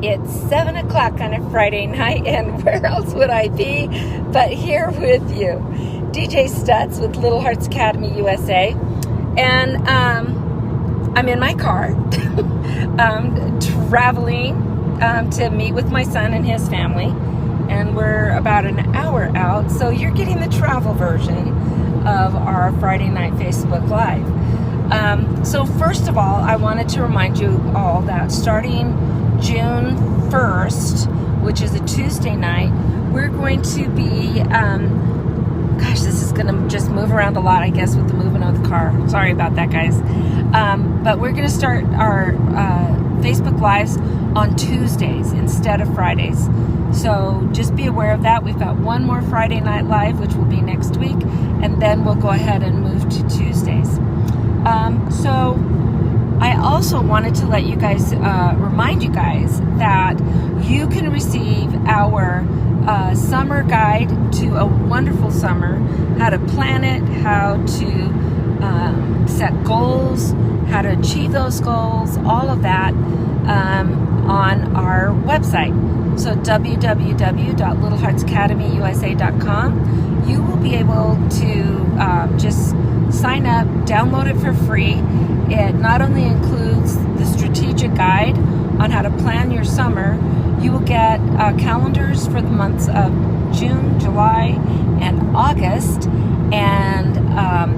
It's 7 o'clock on a Friday night, and where else would I be but here with you? DJ Stutz with Little Hearts Academy USA. And I'm in my car traveling to meet with my son and his family. And we're about an hour out, so you're getting the travel version of our Friday night Facebook Live. So first of all, I wanted to remind you all that starting June 1st, which is a Tuesday night, we're going to be, gosh, this is going to just move around a lot, I guess, with the moving of the car. Sorry about that, guys. But we're going to start our Facebook Lives on Tuesdays instead of Fridays. So just be aware of that. We've got one more Friday Night Live, which will be next week, and then we'll go ahead and move to Tuesdays. So I also wanted to let you guys, remind you guys that you can receive our summer guide to a wonderful summer, how to plan it, how to set goals, how to achieve those goals, all of that on our website. So www.littleheartsacademyusa.com. You will be able to just sign up, download it for free. It not only includes the strategic guide on how to plan your summer, you will get calendars for the months of June, July, and August, and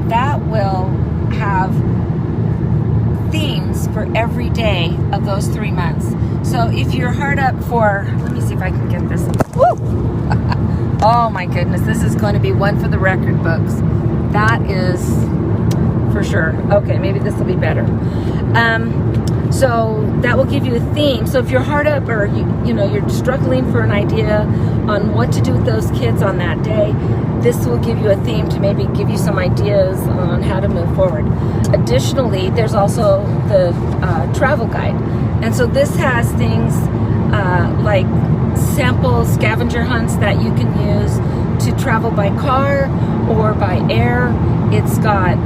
that will have themes for every day of those 3 months. So if you're hard up for, let me see if I can get this. Woo! Oh my goodness, this is going to be one for the record books. That is for sure. Okay, maybe this will be better. So that will give you a theme. So if you're hard up, or you know you're struggling for an idea on what to do with those kids on that day, this will give you a theme to maybe give you some ideas on how to move forward. Additionally, there's also the travel guide, and so this has things like sample scavenger hunts that you can use to travel by car or by air. It's got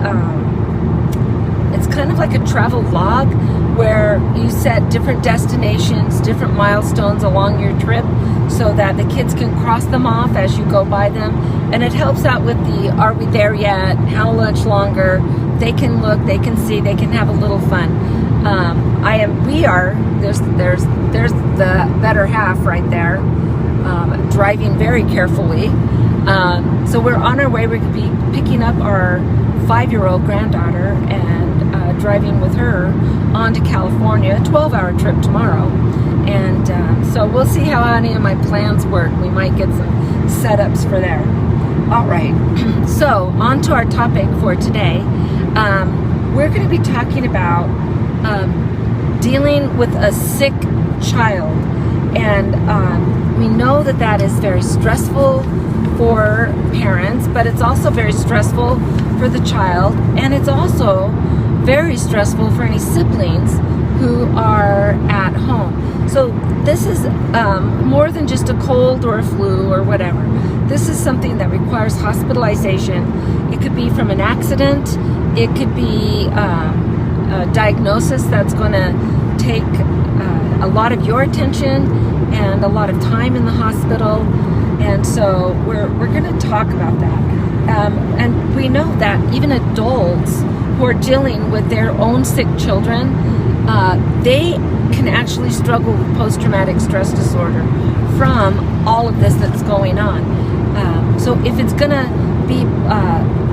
it's kind of like a travel log where you set different destinations, different milestones along your trip so that the kids can cross them off as you go by them. And it helps out with the, are we there yet? How much longer? They can look, they can see, they can have a little fun. There's the better half right there, driving very carefully. So we're on our way. We're going to be picking up our 5-year-old granddaughter and driving with her on to California, a 12-hour trip tomorrow. And so we'll see how any of my plans work. We might get some setups for there. All right, so on to our topic for today. We're going to be talking about dealing with a sick child. And we know that that is very stressful for parents, but it's also very stressful for the child, and it's also very stressful for any siblings who are at home. So this is more than just a cold or a flu or whatever. This is something that requires hospitalization. It could be from an accident. It could be a diagnosis that's going to take a lot of your attention and a lot of time in the hospital. And so we're going to talk about that. And we know that even adults who are dealing with their own sick children, they can actually struggle with post-traumatic stress disorder from all of this that's going on. So if it's going to be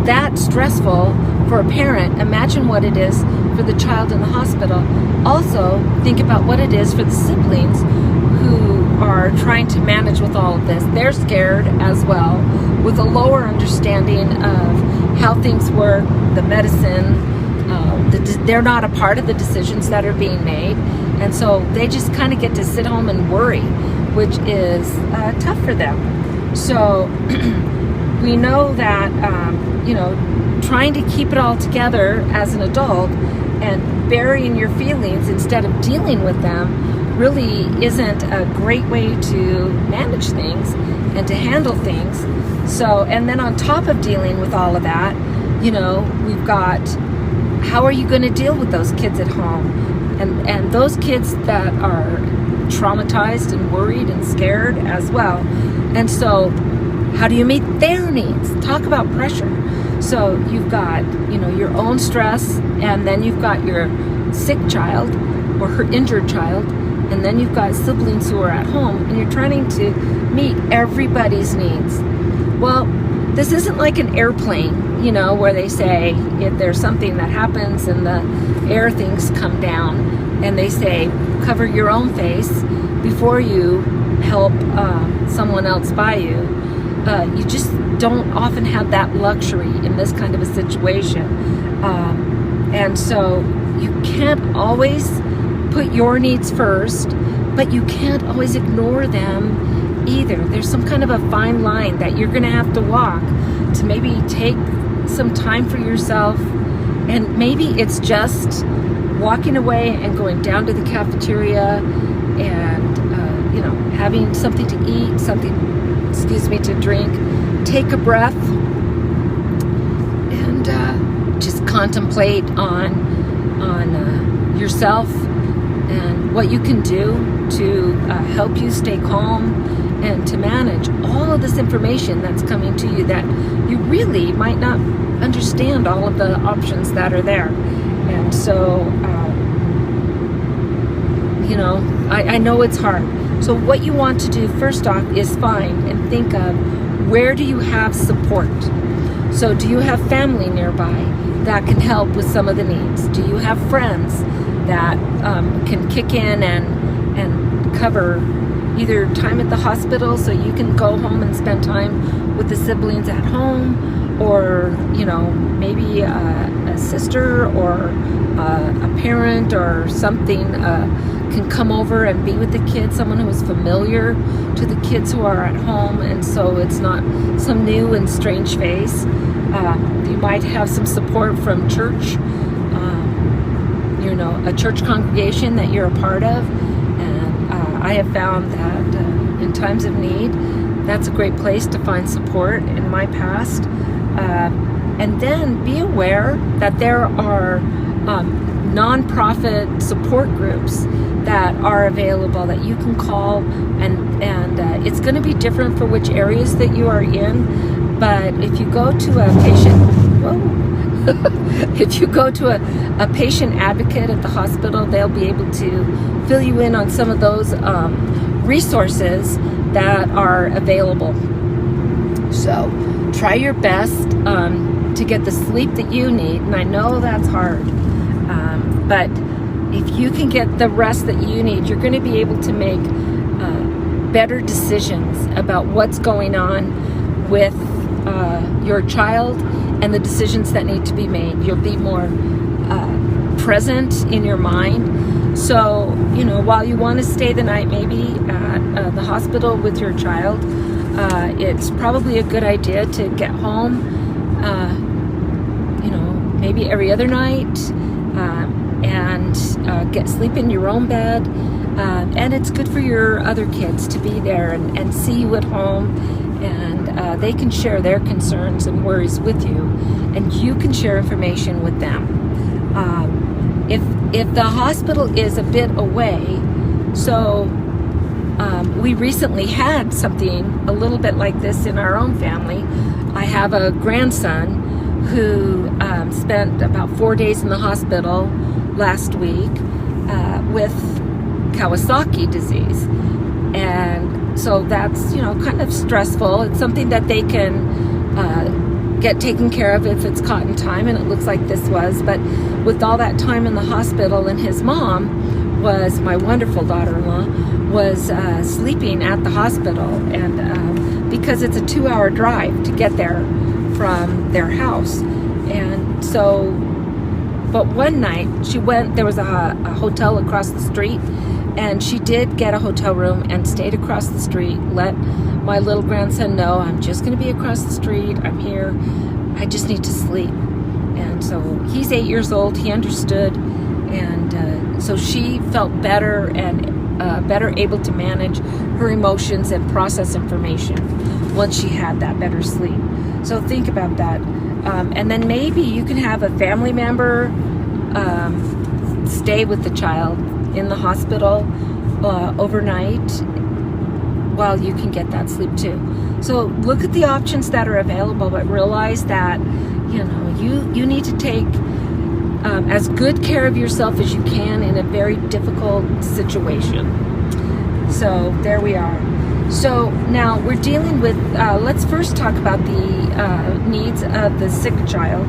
that stressful for a parent, imagine what it is for the child in the hospital. Also, think about what it is for the siblings who are trying to manage with all of this. They're scared as well, with a lower understanding of how things work, the medicine. They're not a part of the decisions that are being made, and so they just kind of get to sit home and worry, which is tough for them. So we know that trying to keep it all together as an adult and burying your feelings instead of dealing with them really isn't a great way to manage things and to handle things. So, and then on top of dealing with all of that, we've got, how are you going to deal with those kids at home? And those kids that are traumatized and worried and scared as well. And so how do you meet their needs? Talk about pressure. So you've got, your own stress, and then you've got your sick child or her injured child, and then you've got siblings who are at home, and you're trying to meet everybody's needs. Well, this isn't like an airplane, where they say if there's something that happens and the air things come down, and they say cover your own face before you help someone else by you. You just don't often have that luxury in this kind of a situation. And so you can't always put your needs first, but you can't always ignore them either. There's some kind of a fine line that you're going to have to walk to maybe take some time for yourself. And maybe it's just walking away and going down to the cafeteria and, having something to eat, to drink, take a breath, and just contemplate on yourself and what you can do to help you stay calm and to manage all of this information that's coming to you that you really might not understand all of the options that are there. And so, I know it's hard. So what you want to do first off is find and think of, where do you have support? So do you have family nearby that can help with some of the needs? Do you have friends that can kick in and cover either time at the hospital so you can go home and spend time with the siblings at home, or maybe a sister or a parent or something can come over and be with the kids, someone who is familiar to the kids who are at home, and so it's not some new and strange face. You might have some support from church, a church congregation that you're a part of, and I have found that in times of need, that's a great place to find support in my past. And then be aware that there are nonprofit support groups that are available that you can call, and it's going to be different for which areas that you are in. But if you go to a patient advocate at the hospital, they'll be able to fill you in on some of those resources that are available. So try your best to get the sleep that you need, and I know that's hard, but if you can get the rest that you need, you're going to be able to make better decisions about what's going on with your child and the decisions that need to be made. You'll be more present in your mind. So, while you want to stay the night maybe at the hospital with your child, it's probably a good idea to get home, maybe every other night, and sleep in your own bed. And it's good for your other kids to be there and see you at home, and they can share their concerns and worries with you, and you can share information with them. If the hospital is a bit away, so we recently had something a little bit like this in our own family. I have a grandson who spent about 4 days in the hospital last week with Kawasaki disease, and so that's kind of stressful. It's something that they can get taken care of if it's caught in time, and it looks like this was. But with all that time in the hospital, and his mom was, my wonderful daughter-in-law, was sleeping at the hospital, and because it's a 2-hour drive to get there from their house. And so, but one night she went, there was a hotel across the street, and she did get a hotel room and stayed across the street, let my little grandson know, I'm just going to be across the street, I'm here, I just need to sleep. And so he's 8 years old, he understood, and so she felt better and better able to manage her emotions and process information once she had that better sleep. So think about that. And then maybe you can have a family member stay with the child in the hospital, overnight, well, you can get that sleep too. So look at the options that are available, but realize that, you need to take as good care of yourself as you can in a very difficult situation. So there we are. So now we're dealing with, let's first talk about the needs of the sick child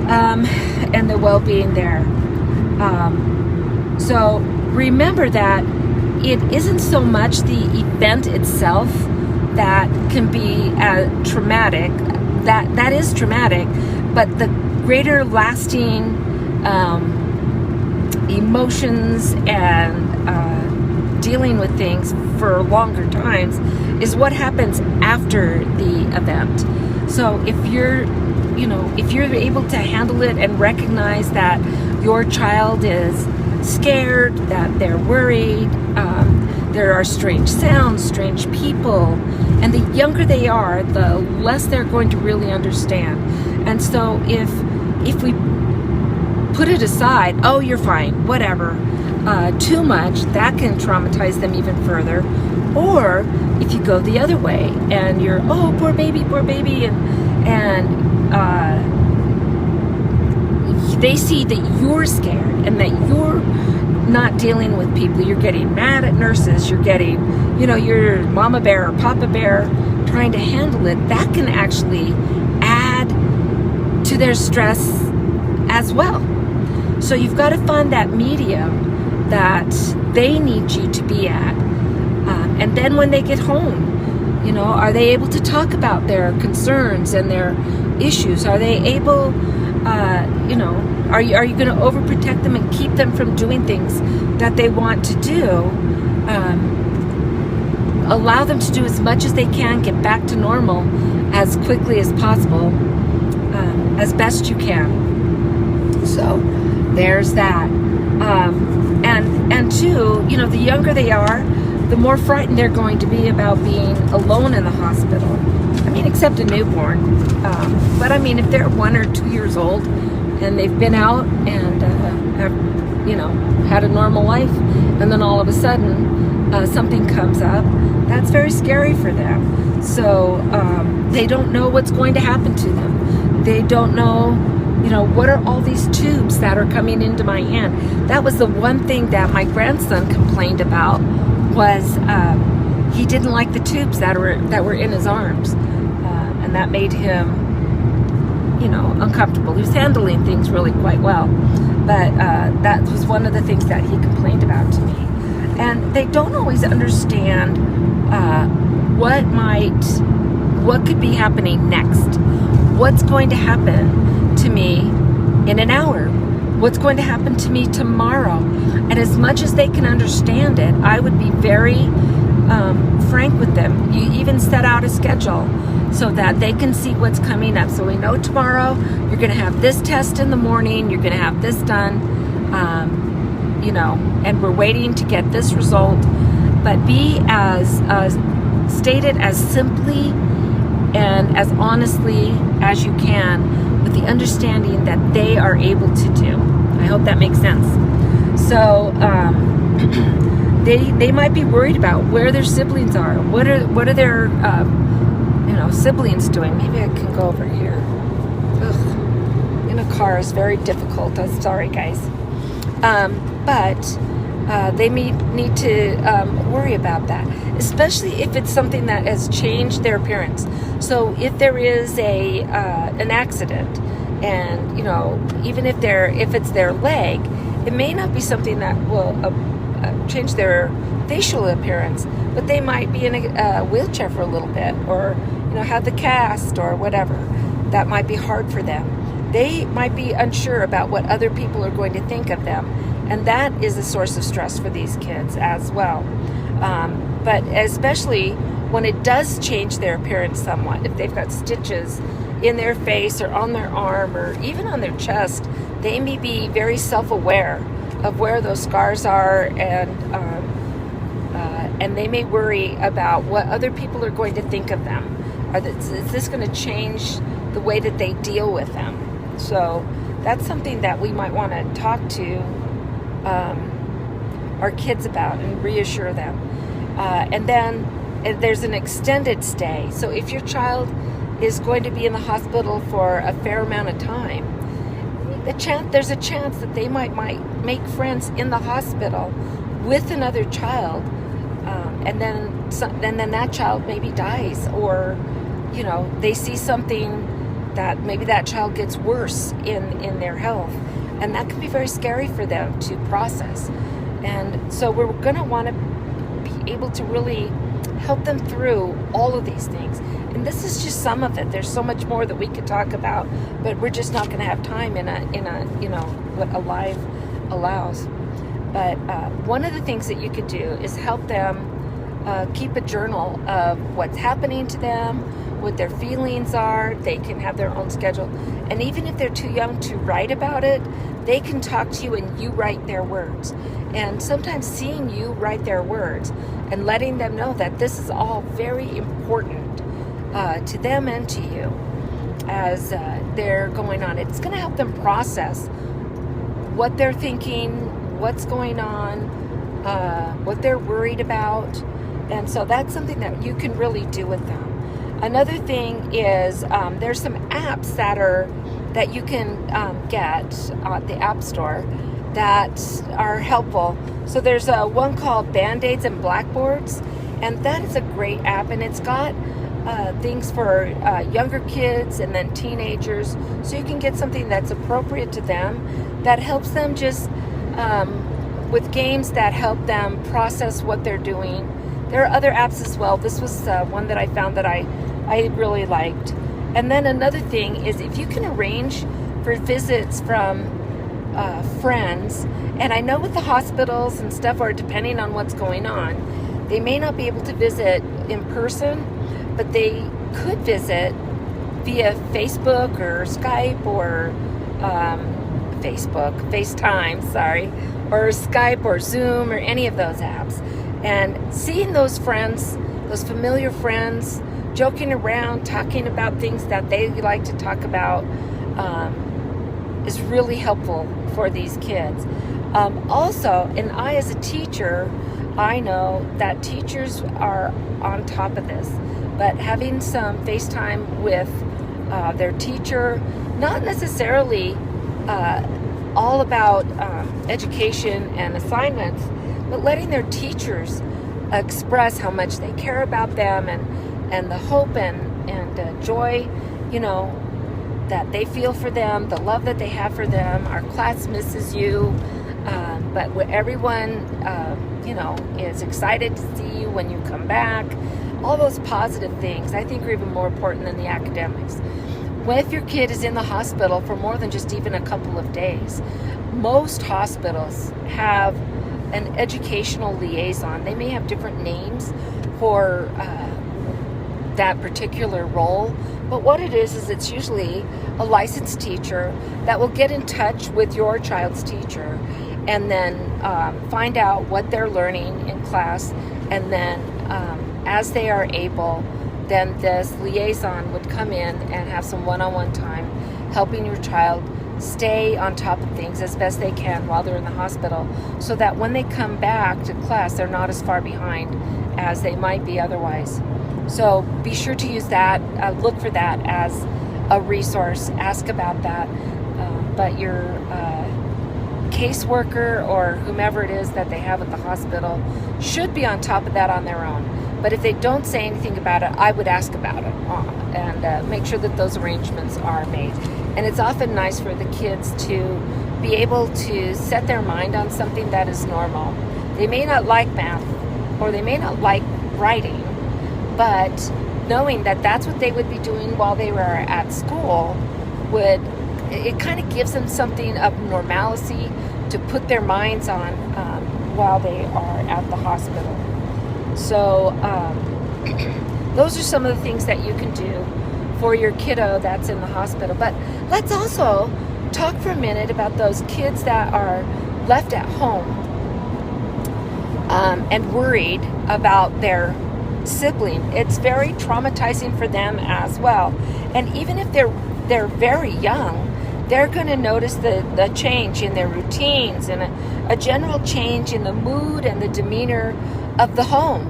and the well-being there. So remember that it isn't so much the event itself that can be traumatic. That is traumatic, but the greater lasting emotions and dealing with things for longer times is what happens after the event. So if you're able to handle it and recognize that your child is scared, that they're worried, there are strange sounds, strange people, and the younger they are, the less they're going to really understand. And so if we put it aside, oh, you're fine, whatever, too much, that can traumatize them even further. Or if you go the other way and you're, oh, poor baby, and they see that you're scared and that you're not dealing with people, you're getting mad at nurses, you're getting, you're mama bear or papa bear trying to handle it, that can actually add to their stress as well. So you've got to find that medium that they need you to be at. And then when they get home, are they able to talk about their concerns and their issues? Are they able, are you going to overprotect them and keep them from doing things that they want to do? Allow them to do as much as they can, get back to normal as quickly as possible, as best you can. So there's that. And two, the younger they are, the more frightened they're going to be about being alone in the hospital. I mean, except a newborn. But I mean, if they're 1 or 2 years old and they've been out and have, had a normal life, and then all of a sudden something comes up, that's very scary for them. So they don't know what's going to happen to them. They don't know, what are all these tubes that are coming into my hand? That was the one thing that my grandson complained about, was he didn't like the tubes that were in his arms, and that made him, uncomfortable. He was handling things really quite well, but that was one of the things that he complained about to me. And they don't always understand what could be happening next. What's going to happen to me in an hour? What's going to happen to me tomorrow? And as much as they can understand it, I would be very frank with them. You even set out a schedule so that they can see what's coming up. So we know tomorrow you're going to have this test in the morning, you're going to have this done, and we're waiting to get this result. But be as stated as simply and as honestly as you can, with the understanding that they are able to do. I hope that makes sense. So they might be worried about where their siblings are. What are their siblings doing? Maybe I can go over here. Ugh. In a car is very difficult. I'm sorry, guys. But they may need to worry about that, especially if it's something that has changed their appearance. So if there is an accident, and even if it's their leg, it may not be something that will change their facial appearance, but they might be in a wheelchair for a little bit, or have the cast or whatever. That might be hard for them. They might be unsure about what other people are going to think of them, and that is a source of stress for these kids as well. But especially when it does change their appearance somewhat, if they've got stitches in their face or on their arm or even on their chest, they may be very self-aware of where those scars are, and they may worry about what other people are going to think of them. Is this going to change the way that they deal with them? So that's something that we might want to talk to our kids about and reassure them. And then there's an extended stay. So if your child is going to be in the hospital for a fair amount of time, there's a chance that they might make friends in the hospital with another child, and then that child maybe dies, or they see something that maybe that child gets worse in their health, and that can be very scary for them to process. And so we're going to want to be able to really help them through all of these things. And this is just some of it. There's so much more that we could talk about, but we're just not going to have time in a what a live allows. But one of the things that you could do is help them keep a journal of what's happening to them, what their feelings are. They can have their own schedule. And even if they're too young to write about it, they can talk to you and you write their words. And sometimes seeing you write their words and letting them know that this is all very important to them and to you as they're going on. It's going to help them process what they're thinking, what's going on, what they're worried about. And so that's something that you can really do with them. Another thing is there's some apps that you can get at the App Store that are helpful. So there's one called Band-Aids and Blackboards, and that is a great app, and it's got things for younger kids and then teenagers, so you can get something that's appropriate to them, that helps them just with games that help them process what they're doing. There are other apps as well. This was one that I found that I really liked. And then another thing is if you can arrange for visits from friends, and I know with the hospitals and stuff, or depending on what's going on, they may not be able to visit in person, but they could visit via Facebook or Skype or FaceTime, or Skype or Zoom or any of those apps. And seeing those friends, those familiar friends, joking around, talking about things that they like to talk about, is really helpful for these kids. Also, and I as a teacher, I know that teachers are on top of this, but having some FaceTime with their teacher, not necessarily all about education and assignments, but letting their teachers express how much they care about them and the hope and joy, that they feel for them, the love that they have for them. Our class misses you, but everyone, is excited to see you when you come back. All those positive things, I think, are even more important than the academics. If your kid is in the hospital for more than just even a couple of days, most hospitals have an educational liaison. They may have different names for that particular role, but what it is it's usually a licensed teacher that will get in touch with your child's teacher and then find out what they're learning in class, and then as they are able, then this liaison would come in and have some one-on-one time helping your child stay on top of things as best they can while they're in the hospital, so that when they come back to class, they're not as far behind as they might be otherwise. So be sure to use that, look for that as a resource, ask about that. But your caseworker or whomever it is that they have at the hospital should be on top of that on their own. But if they don't say anything about it, I would ask about it and make sure that those arrangements are made. And it's often nice for the kids to be able to set their mind on something that is normal. They may not like math or they may not like writing, but knowing that that's what they would be doing while they were at school it kind of gives them something of normalcy to put their minds on while they are at the hospital. So those are some of the things that you can do for your kiddo that's in the hospital. But let's also talk for a minute about those kids that are left at home and worried about their sibling. It's very traumatizing for them as well. And even if they're very young, they're going to notice the change in their routines and a general change in the mood and the demeanor of the home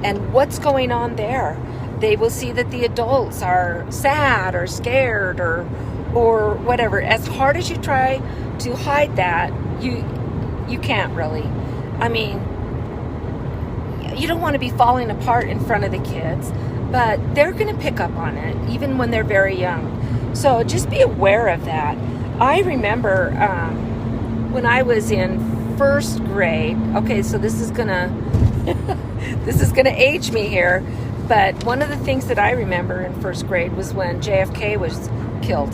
and what's going on there. They will see that the adults are sad or scared or whatever. As hard as you try to hide that, you can't really. I mean, you don't want to be falling apart in front of the kids, but they're going to pick up on it even when they're very young. So just be aware of that. I remember when I was in first grade. Okay, so this is gonna age me here, but one of the things that I remember in first grade was when JFK was killed,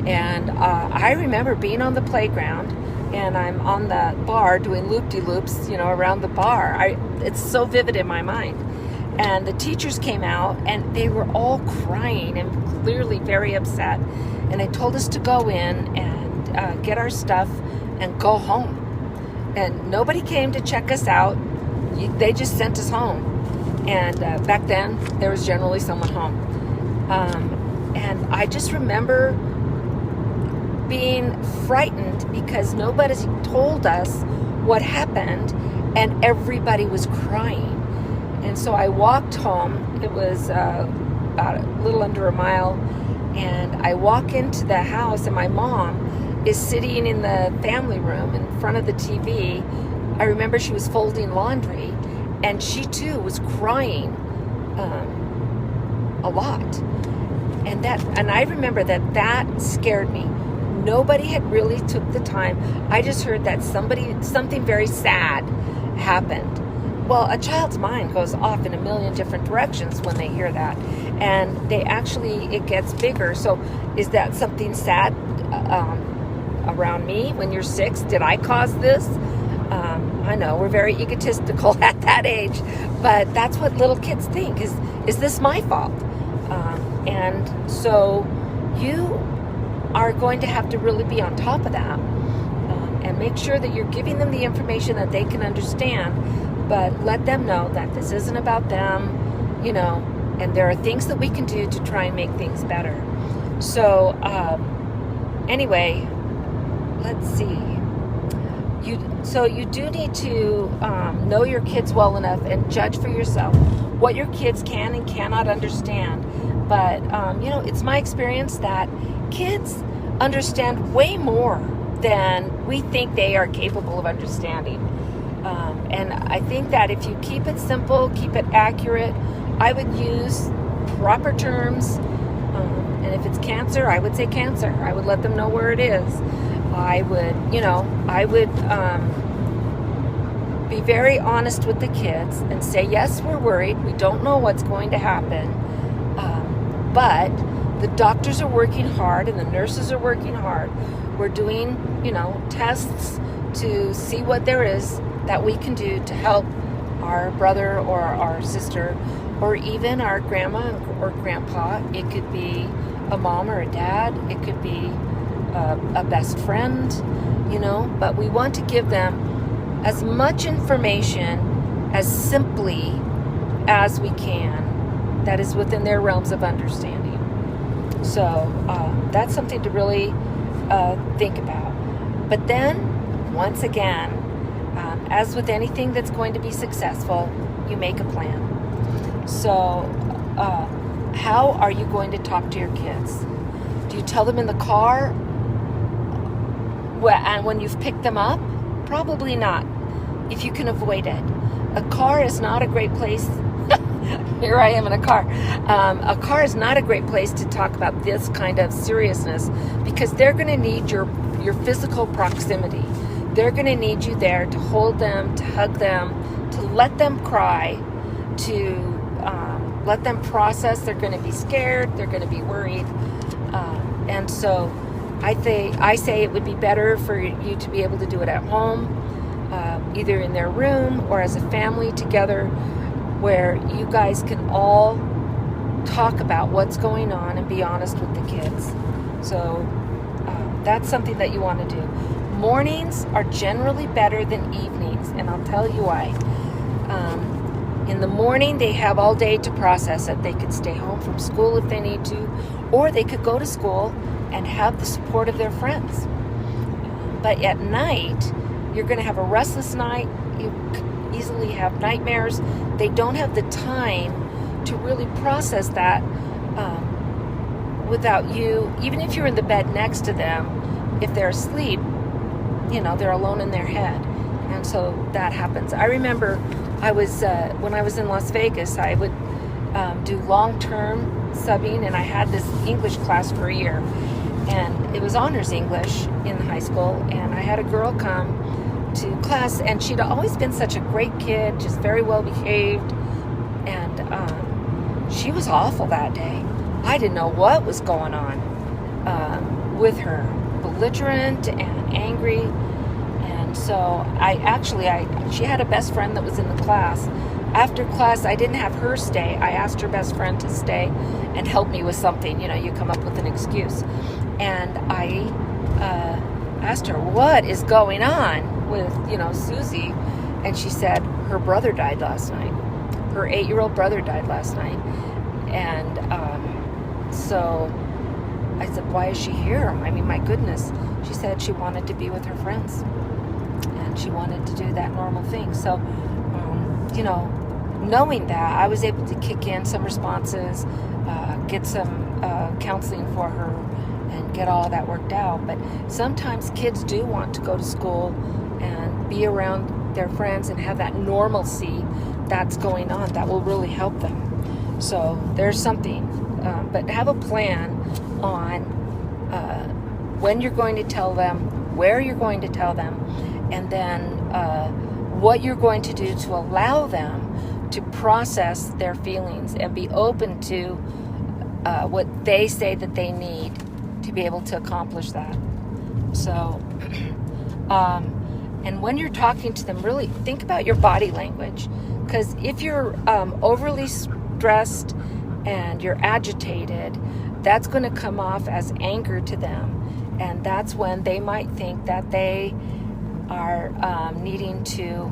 and I remember being on the playground, and I'm on the bar doing loop-de-loops, around the bar. It's so vivid in my mind. And the teachers came out, and they were all crying and clearly very upset. And they told us to go in and get our stuff and go home. And nobody came to check us out. They just sent us home. And back then, there was generally someone home. And I just remember being frightened because nobody told us what happened, and everybody was crying. And so I walked home. It was about a little under a mile. And I walk into the house, and my mom is sitting in the family room in front of the TV. I remember she was folding laundry, and she too was crying a lot. And I remember that scared me. Nobody had really took the time. I just heard that something very sad happened. Well, a child's mind goes off in a million different directions when they hear that. And it gets bigger. So is that something sad around me when you're 6? Did I cause this? I know we're very egotistical at that age, but that's what little kids think. Is this my fault? And so you are going to have to really be on top of that and make sure that you're giving them the information that they can understand. But let them know that this isn't about them, and there are things that we can do to try and make things better. So, anyway, let's see. You do need to know your kids well enough and judge for yourself what your kids can and cannot understand. But, it's my experience that kids understand way more than we think they are capable of understanding. And I think that if you keep it simple, keep it accurate, I would use proper terms. And if it's cancer, I would say cancer. I would let them know where it is. I would be very honest with the kids and say, yes, we're worried. We don't know what's going to happen. But the doctors are working hard and the nurses are working hard. We're doing, tests to see what there is that we can do to help our brother or our sister or even our grandma or grandpa. It could be a mom or a dad. It could be a best friend, but we want to give them as much information as simply as we can that is within their realms of understanding. So that's something to really think about. But then, once again, as with anything that's going to be successful, you make a plan. So how are you going to talk to your kids? Do you tell them in the car and when you've picked them up? Probably not, if you can avoid it. A car is not a great place. Here I am in a car. A car is not a great place to talk about this kind of seriousness because they're going to need your physical proximity. They're going to need you there to hold them, to hug them, to let them cry, to let them process. They're going to be scared. They're going to be worried. And so I say it would be better for you to be able to do it at home, either in their room or as a family together, where you guys can all talk about what's going on and be honest with the kids. So that's something that you want to do. Mornings are generally better than evenings, and I'll tell you why. In the morning, they have all day to process it. They could stay home from school if they need to, or they could go to school and have the support of their friends. But at night, you're going to have a restless night. You could easily have nightmares. They don't have the time to really process that without you. Even if you're in the bed next to them, if they're asleep, they're alone in their head. And so that happens. I remember when I was in Las Vegas, I would do long-term subbing, and I had this English class for a year. And it was honors English in high school, and I had a girl come to class, and she'd always been such a great kid, just very well behaved, and she was awful that day. I didn't know what was going on with her, belligerent and angry. And so she had a best friend that was in the class. After class, I didn't have her stay. I asked her best friend to stay and help me with something. You come up with an excuse. And I asked her, what is going on with, Susie? And she said, her brother died last night. Her 8-year-old brother died last night. And so I said, why is she here? I mean, my goodness. She said she wanted to be with her friends. And she wanted to do that normal thing. So, knowing that, I was able to kick in some responses, get some counseling for her, and get all of that worked out. But sometimes kids do want to go to school and be around their friends and have that normalcy that's going on. That will really help them. So there's something. But have a plan on when you're going to tell them, where you're going to tell them, and then what you're going to do to allow them to process their feelings and be open to what they say that they need to be able to accomplish that. So, and when you're talking to them, really think about your body language. Because if you're overly stressed and you're agitated, that's going to come off as anger to them. And that's when they might think that they are needing to,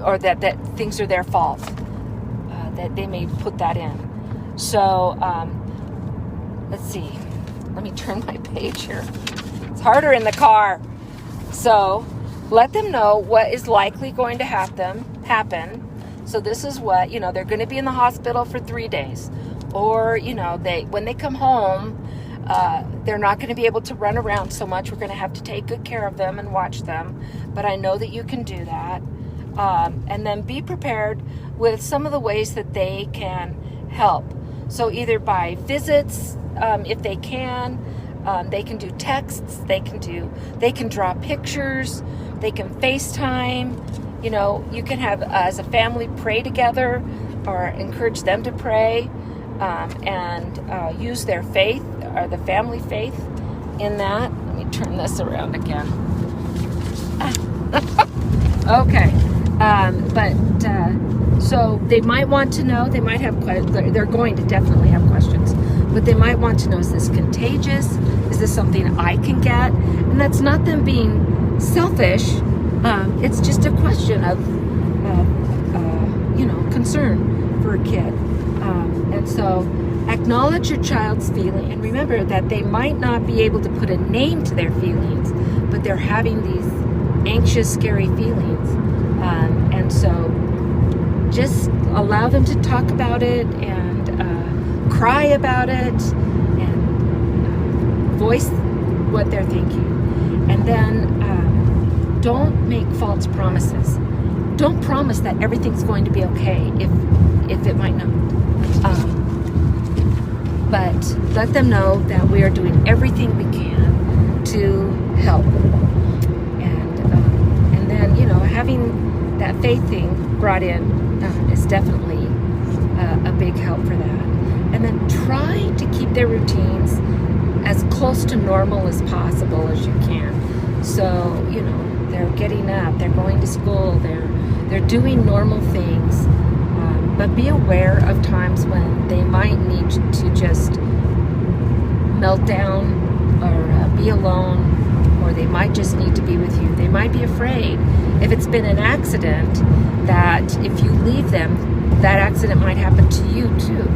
or that things are their fault, that they may put that in. So, let's see. Let me turn my page here. It's harder in the car. So, let them know what is likely going to happen. So this is what, they're going to be in the hospital for 3 days. Or, when they come home, they're not going to be able to run around so much. We're going to have to take good care of them and watch them. But I know that you can do that. And then be prepared with some of the ways that they can help. So either by visits, if they can do texts, they can draw pictures, they can FaceTime. You can have, as a family, pray together or encourage them to pray, and use their faith or the family faith in that. Let me turn this around again. Okay. So they might want to know, they might have, they're going to definitely have questions, but they might want to know, is this contagious? Is this something I can get? And that's not them being selfish. It's just a question of concern for a kid. And so acknowledge your child's feeling, and remember that they might not be able to put a name to their feelings, but they're having these anxious, scary feelings. And so just allow them to talk about it and cry about it and voice what they're thinking. And then don't make false promises. Don't promise that everything's going to be okay if it might not. But let them know that we are doing everything we can to help. And then, having that faith thing brought in is definitely a big help for that. And then try to keep their routines as close to normal as possible as you can. So, they're getting up, they're going to school, they're doing normal things. But be aware of times when they might need to just melt down or be alone or they might just need to be with you. They might be afraid, if it's been an accident, that if you leave them, that accident might happen to you too.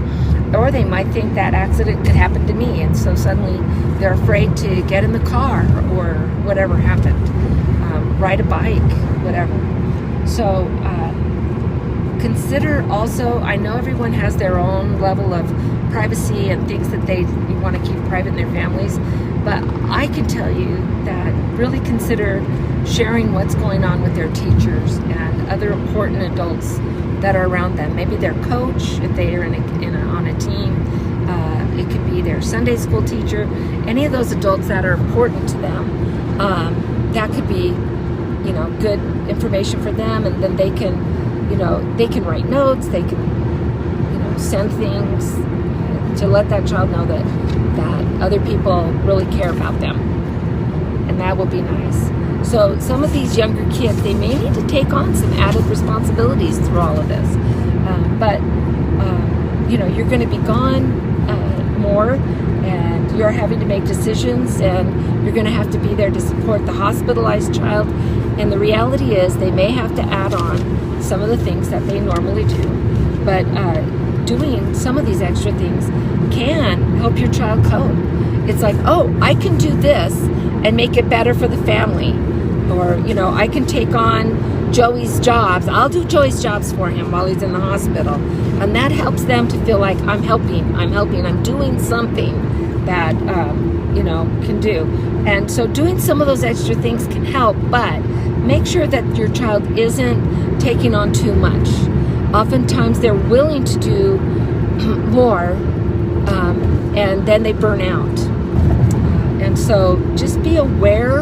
Or they might think that accident could happen to me, and so suddenly they're afraid to get in the car or whatever happened, ride a bike, whatever. So consider also, I know everyone has their own level of privacy and things that they want to keep private in their families, but I can tell you that really consider sharing what's going on with their teachers and other important adults that are around them. Maybe their coach, if they are on a team. It could be their Sunday school teacher. Any of those adults that are important to them. That could be, good information for them, and then they can write notes. They can, send things to let that child know that other people really care about them, and that will be nice. So some of these younger kids, they may need to take on some added responsibilities through all of this. But you're going to be gone more, and you're having to make decisions, and you're going to have to be there to support the hospitalized child. And the reality is they may have to add on some of the things that they normally do. But doing some of these extra things can help your child cope. It's like, oh, I can do this and make it better for the family. Or, I can take on Joey's jobs. I'll do Joey's jobs for him while he's in the hospital. And that helps them to feel like I'm helping, I'm doing something that, can do. And so doing some of those extra things can help, but make sure that your child isn't taking on too much. Oftentimes they're willing to do more, and then they burn out. And so just be aware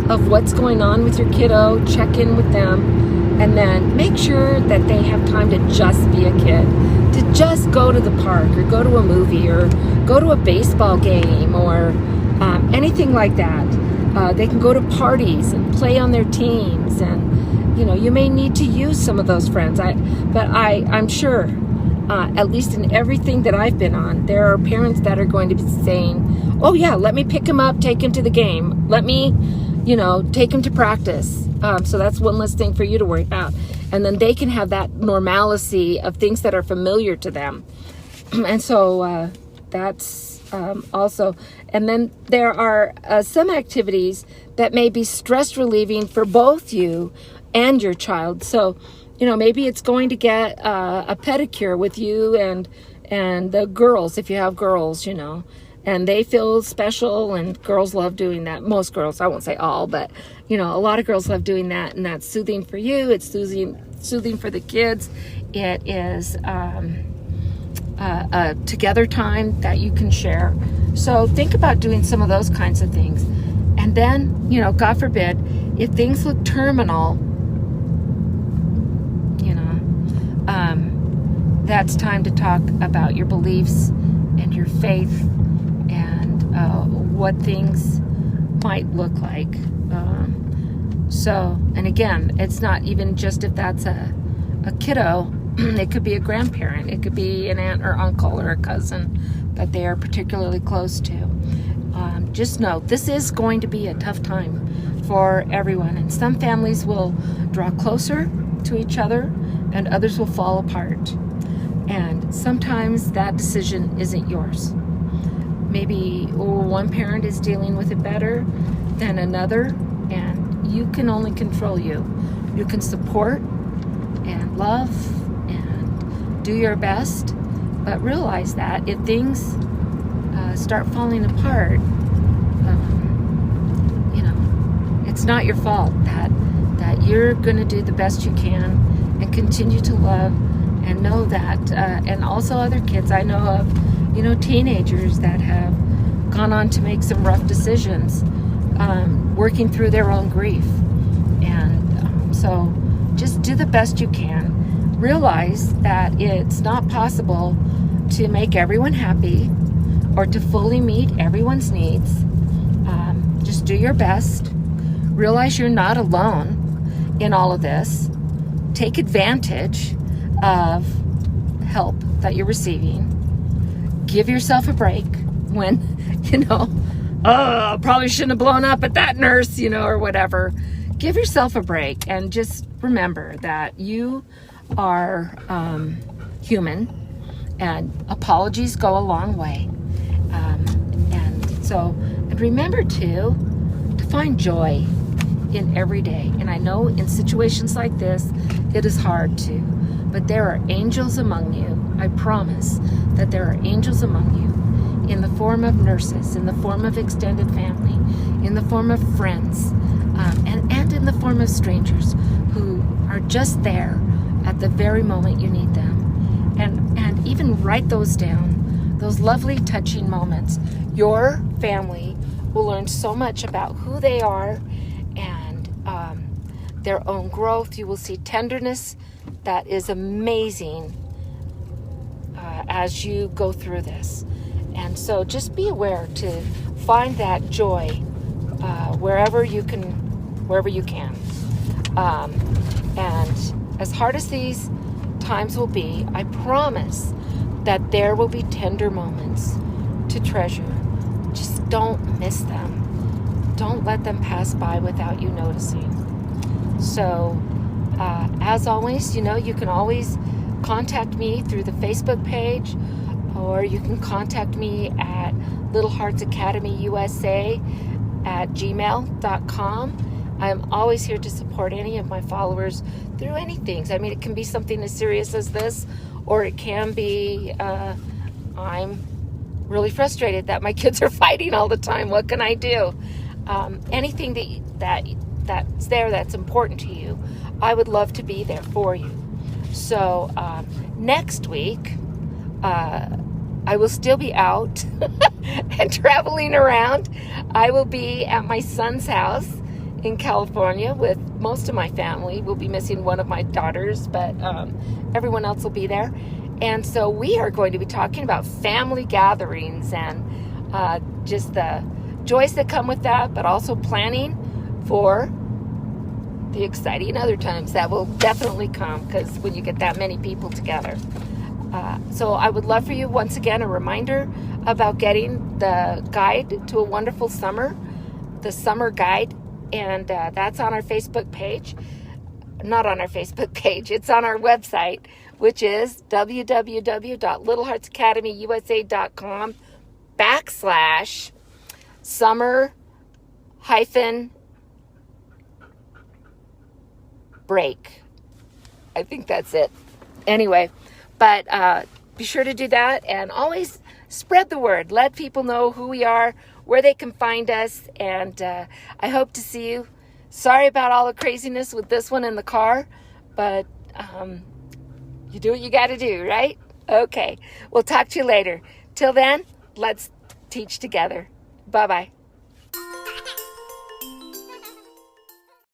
of what's going on with your kiddo, check in with them, and then make sure that they have time to just be a kid, to just go to the park or go to a movie or go to a baseball game or anything like that. They can go to parties and play on their teams, and you may need to use some of those friends. But I'm sure, at least in everything that I've been on, there are parents that are going to be saying, oh yeah, let me pick him up, take him to the game. Let me, take him to practice. So that's one less thing for you to worry about. And then they can have that normalcy of things that are familiar to them. And so that's also. And then there are some activities that may be stress relieving for both you and your child. So, maybe it's going to get a pedicure with you and the girls, if you have girls, and they feel special, and girls love doing that. Most girls, I won't say all, but a lot of girls love doing that, and that's soothing for you. It's soothing for the kids. It is a together time that you can share. So think about doing some of those kinds of things. And then, God forbid, if things look terminal, that's time to talk about your beliefs and your faith and what things might look like. And again, it's not even just if that's a kiddo. It could be a grandparent. It could be an aunt or uncle or a cousin that they are particularly close to. Just know this is going to be a tough time for everyone, and some families will draw closer to each other and others will fall apart. And sometimes that decision isn't yours. Maybe one parent is dealing with it better than another, and you can only control you. You can support and love and do your best, but realize that if things start falling apart, it's not your fault. That you're going to do the best you can and continue to love, and know that, and also other kids I know of, teenagers that have gone on to make some rough decisions, working through their own grief. And so just do the best you can. Realize that it's not possible to make everyone happy or to fully meet everyone's needs. Just do your best. Realize you're not alone in all of this. Take advantage of help that you're receiving. Give yourself a break when, oh, probably shouldn't have blown up at that nurse, or whatever. Give yourself a break and just remember that you are human, and apologies go a long way. And remember to find joy in every day. And I know in situations like this, it is hard to, but there are angels among you. I promise that there are angels among you in the form of nurses, in the form of extended family, in the form of friends, and in the form of strangers who are just there at the very moment you need them. And even write those down, those lovely touching moments. Your family will learn so much about who they are and their own growth. You will see tenderness that is amazing as you go through this. And so just be aware to find that joy wherever you can. And as hard as these times will be, I promise that there will be tender moments to treasure. Just don't miss them. Don't let them pass by without you noticing. So, as always, you can always contact me through the Facebook page, or you can contact me at Little Hearts Academy USA at gmail.com. I'm always here to support any of my followers through anything. I mean, it can be something as serious as this, or it can be, I'm really frustrated that my kids are fighting all the time. What can I do? Anything that's there that's important to you, I would love to be there for you. So next week, I will still be out and traveling around. I will be at my son's house in California with most of my family. We'll be missing one of my daughters, but everyone else will be there. And so we are going to be talking about family gatherings and just the joys that come with that, but also planning for the exciting other times that will definitely come, because when you get that many people together. So I would love for you, once again, a reminder about getting the guide to a wonderful summer, the summer guide, and that's on our Facebook page. Not on our Facebook page, it's on our website, which is www.littleheartsacademy.com/summer-break. I think that's it. Anyway, but be sure to do that, and always spread the word. Let people know who we are, where they can find us, and I hope to see you. Sorry about all the craziness with this one in the car, but you do what you got to do, right? Okay, we'll talk to you later. Till then, let's teach together. Bye-bye.